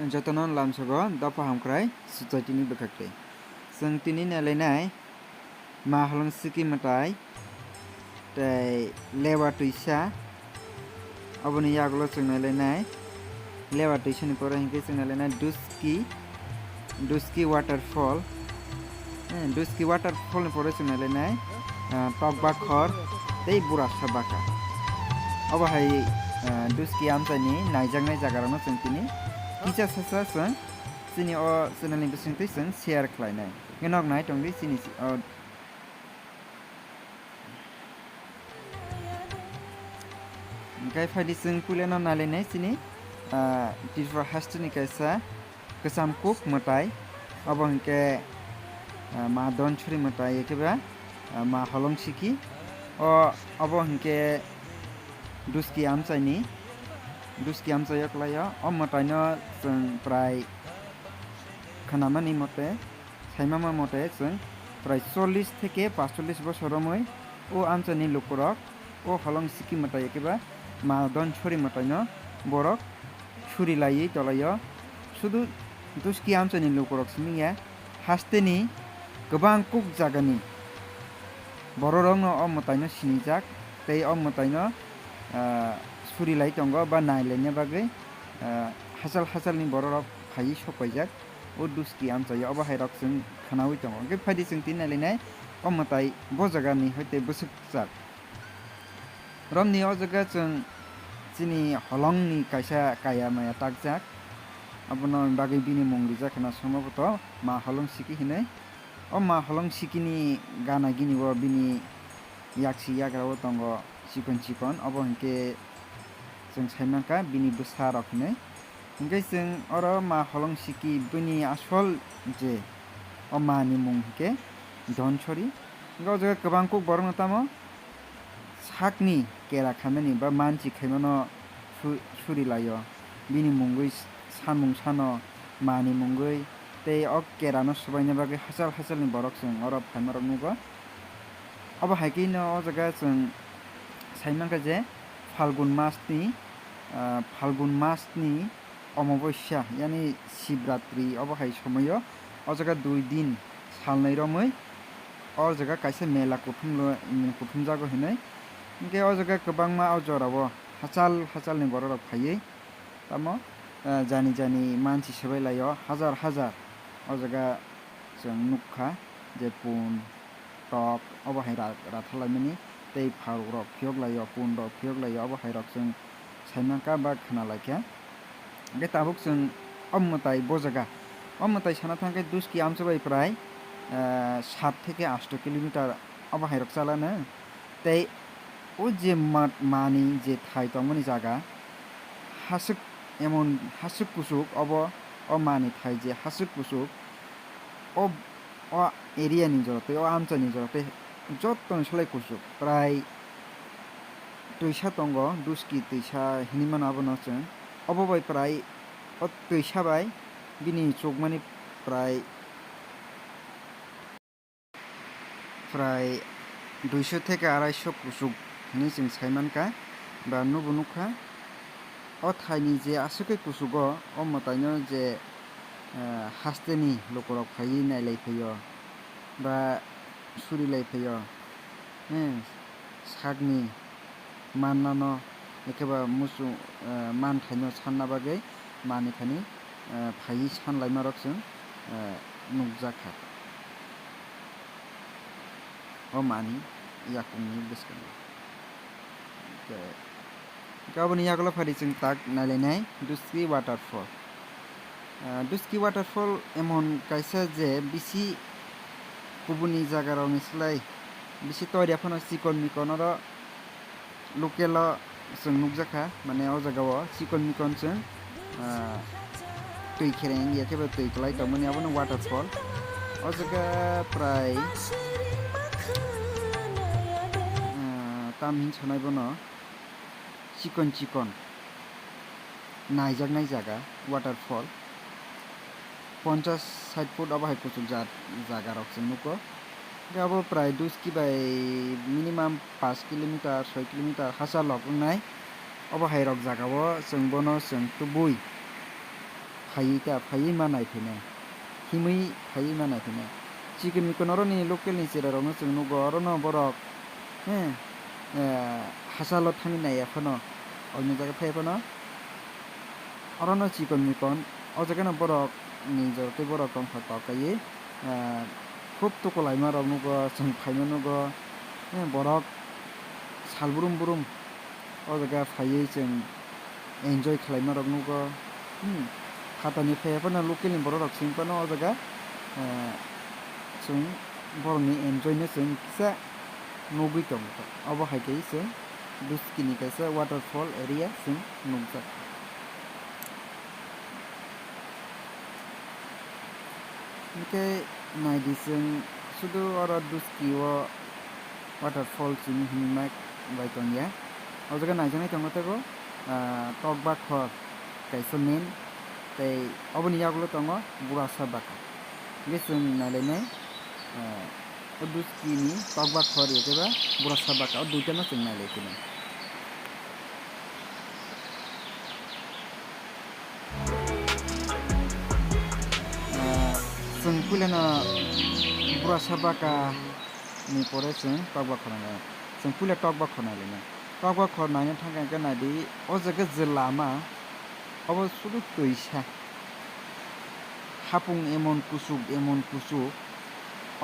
जतन लामसगो दफा हमक्राय सुचाइटिनि बखाक्टे जों तिनि नालायनाय मा holong siki mutai tei lewa twisa aboni yagulo जों नालायनाय lewa twisa ni pore hingke जों नालायनाय Duski waterfall Duski waterfall ni pore जों नालायनाय Tokbak khor tei Burasabaka abo hai Duski amchaini naijak jagarano जों tini kisa sasa जों sini o channel ni bisingtwi जों share khlainai ngenok nai tongdi sini Kai fadi जों puileno nalinai sini tirfa hastini kaisa kesam kuk mutai abo hingke ma donchuri mutai ekeba ma holong siki abo hingke Duski amchai yoklayo o mutaino जों prai khanamani mote saimama mote जों prai 40 থেকে 45 বছর রমই ও আমচানি লোকরক ও holong siki mutai ekeba ma donchuri mutaino borok suri lai tolayo শুধু Duski amchaini lokorok simiya hasteni gobang kuk jagani bororokno o mutaino sinijak tei o mutaino suri lai tongo ba nailaina bagui hachal ni bororok phai sopaijak o Duski amchaio abo hairok जों khanawi tongo hingke phadi जों tin nailainai o mutai bo jagani hoite busukjak romni o jaga जों chini holong ni kaisa kaya maya takjak abono bagui bini mung rijak khana samabota ma holong siki hinai o ma holong siki ni gana gini o bini yaksi yagrao tongo chikon abo hingke जों saimangka bini bwsa rok hinai hingke जों oro ma holong siki bini asol je o mani mung hingke donchori hingke o jaga kwbang kuk borok no tamo sakni kera khamani ba manchi khaimano suri layo bini mungui samung sano mani mungui tei o kerano subaina bagui hachal ni borok जों oro phaimarok nugo abo haike no o jaga जों saimangka je Falgun masni omobosya yani shivratri abo hai somoyo o jaga 2 din salnai romoi o jaga kaisa mela kuthum jago hinai hingke o jaga kwbangma o jorao hachal ni borok phaiui tamo jani manchi sabai layo hazar o jaga जों nukha je pun tok abo hai rathalaimani tei phal rok phiyok layo pun rok phiyok layo abo hai rok जों saimangka ba khana laikha hingke tabuk जों o mutai bo jaga o mutai sana thangke Duski amchabai prai 7 থেকে 8 kilometre abo hai rok chalano tei o je mani je thai tongmani jaga hasuk kusuk abo o mani thai je hasuk kusuk o area ni jorotei o amchaini jorotei jottoni salai kusuk prai twisa tongo Duski twisa hinimano abono जों abo bai prai o twisa bai bini chokmani prai 200 থেকে 250 kusuk hinui जों saimanka ba nubo nukha o thaini je asukai kusugo o mutaino je hasteni lokorok phaiui nailai phaio ba suri lai phaio sakni mannano ekeba musu man thaino sanna bagui mani thani phaiui sanlaima rok जों nukjakha o mani yakungni bwskango gaboni yagulo phadi जों tak nailainai Duski waterfall emon kaisa je bisi kubuni jagarok ni slai bisi toria phano chikon mikon oro local जों nukjakha mane o jagao chikon mikon जों tui khereng yakeba tui klai tongmani abono waterfall o jaga prai tamhin sonai bono chikon naijak jaga waterfall 50-60 foot abo hai kusuk jaga rok जों nuko abo prai Duski bai minimum 5 kilometer 6 kilometer hachal lok wngnai abo hai rok jagao जों bono जों tubui फायै मा नायफैनाय हिमै फायै मा नायफैनाय chicken मिकन अरो नि local नि जेरावनो जों नुगो अरो न बरक हासाल थांनि नाया फनो अन्य जायगा फैफनो अरो न चिकेन मिकन अ जायगा न बरक नि जरते बरक दं फाका काये खूब तो को लाइमा रक नुगो जों फाइनो नुगो बरक सालबुरुम बुरुम अ जायगा फायै जों एन्जय खालामनो रक नुगो हातानि फैफनो लोकेल नि बरक सिंपनो अ जायगा जों बरनि एन्जयनो जों किसा नुगै दं अब हायकै जों दुस्की नि कैसा वाटरफॉल एरिया जों नुगजा इनके नायदि जों सुदु और दुस्की वो वाटरफॉल जों हिमाक बायतंया अ जायगा नायजनाय दंगो तको टकबाक खर कैसा नेम तै अबनि यागलो दंगो बुरासाबाका बे जों नायलायनाय दुस्की नि टकबाक खर एबा बुरासाबाका दुइटानो जों नायलायफिनो जों फैलाना बुरासाबाका नि परे जों टकबाक खर नायलाय जों फैला टकबाक खर नायलायनाय टकबाक खर नायनो थाखाय नायदि अ जायगा जे लामा अब सुदु twisa हापुं एमन कुसुक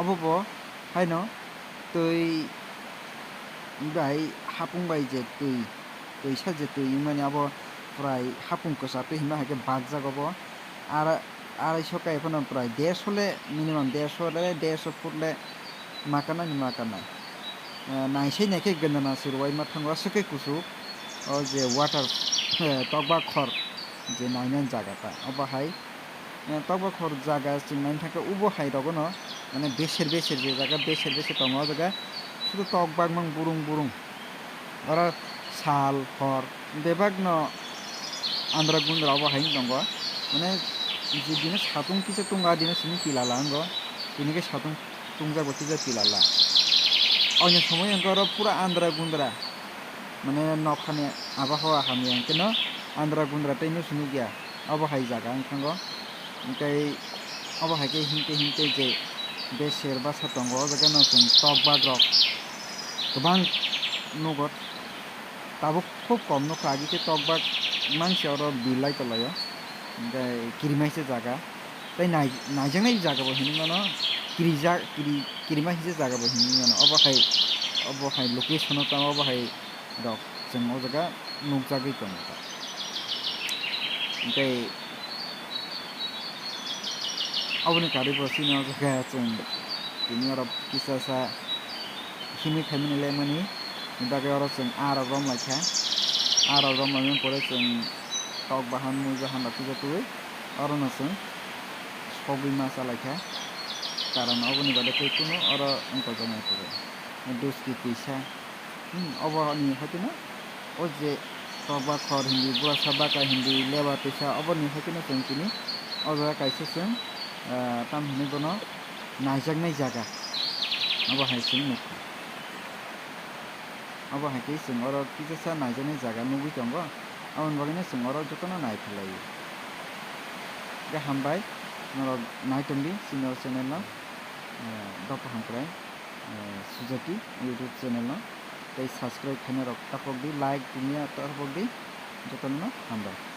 अब बो हायनो तै बाय हापुं बाय जे twisa जे तै माने अब प्राय हापुं कसाते हिमा हाके बाग जागबो आर 250 का एफनो प्राय 150 ले मिनिमम 150 फुट ले माकाना नि माकाना नायसै नायखे गन्दाना सिरवाय मा थांवा सके कुसुक अ जे वाटर टकबाक खर जे नायनो जागाता अब हाय टकबाक खर जागा जों नायनो थाखाय उबो हाय रगनो माने बेसेर जे जागा बेसेर दङ जागा शुद्ध टकबाक mang burung और साल खर बेबाग न आंद्रा गुंद्रा अब हाय दङ माने जिदिनो सातुं किसे तुंगा दिनो सिनि पिलाला अंगो दिनके सातुं तुंजा गतिजा पिलाला अन्य समय अंगो पुरा आंद्रा गुंद्रा माने नखाने आबहावा हानि अंकेन आंद्रा गुंद्रा तैनो सुनु गया अब हाय जागा अंखांगो ओमफ्राय अब हायके हिंते जे बेसेर बा सातंग जागा न जों टकबाक रक गोबां नगद ताबो खूब कम नको आगिके टकबाक मानसि और बिलाय तलायो ओमफ्राय किरिमाइसे जागा तै नायजोंनाय जागाबो हिनिमानो किरिमाइसे जागाबो हिनिमानो अब हाय लोकेशन ता अब हाय रक जों ओ जागा नुगजागै दं ओमफ्राय अबनि कारि बसिनो जागा जों बिनि और किसासा हिमि खामिनले मनि दागे और जों आर रम लाखा आर रम लामन परे जों टक बाहान मुजाहान लाखिजा तुई और न जों सबै मासा लाखा कारण अबनि बादे कोइ कुनो और अंक जमाय परे दुस्की twisa अबनि हतिनो ओ जे टकबाक खर हिंदी बुरासाबाका हिंदी लेवा twisa अबनि हतिनो जों तिनि अजा काइसे जों ताम हिनि बनो नायजागनाय जागा अब हाय जों नुखा अब हायके जों और किसा नायजागनाय जागा नुगै दङ अबन बागैनो जों और जतनो नायफैलायो गे हामबाय नर नायतंबि सिनियर चैनल न डक्टर हामक्राय सुजाति यूट्यूब चैनल न तै सब्सक्राइब खाने रक तापक दी लाइक दुनिया तापक दी जतनो हामबाय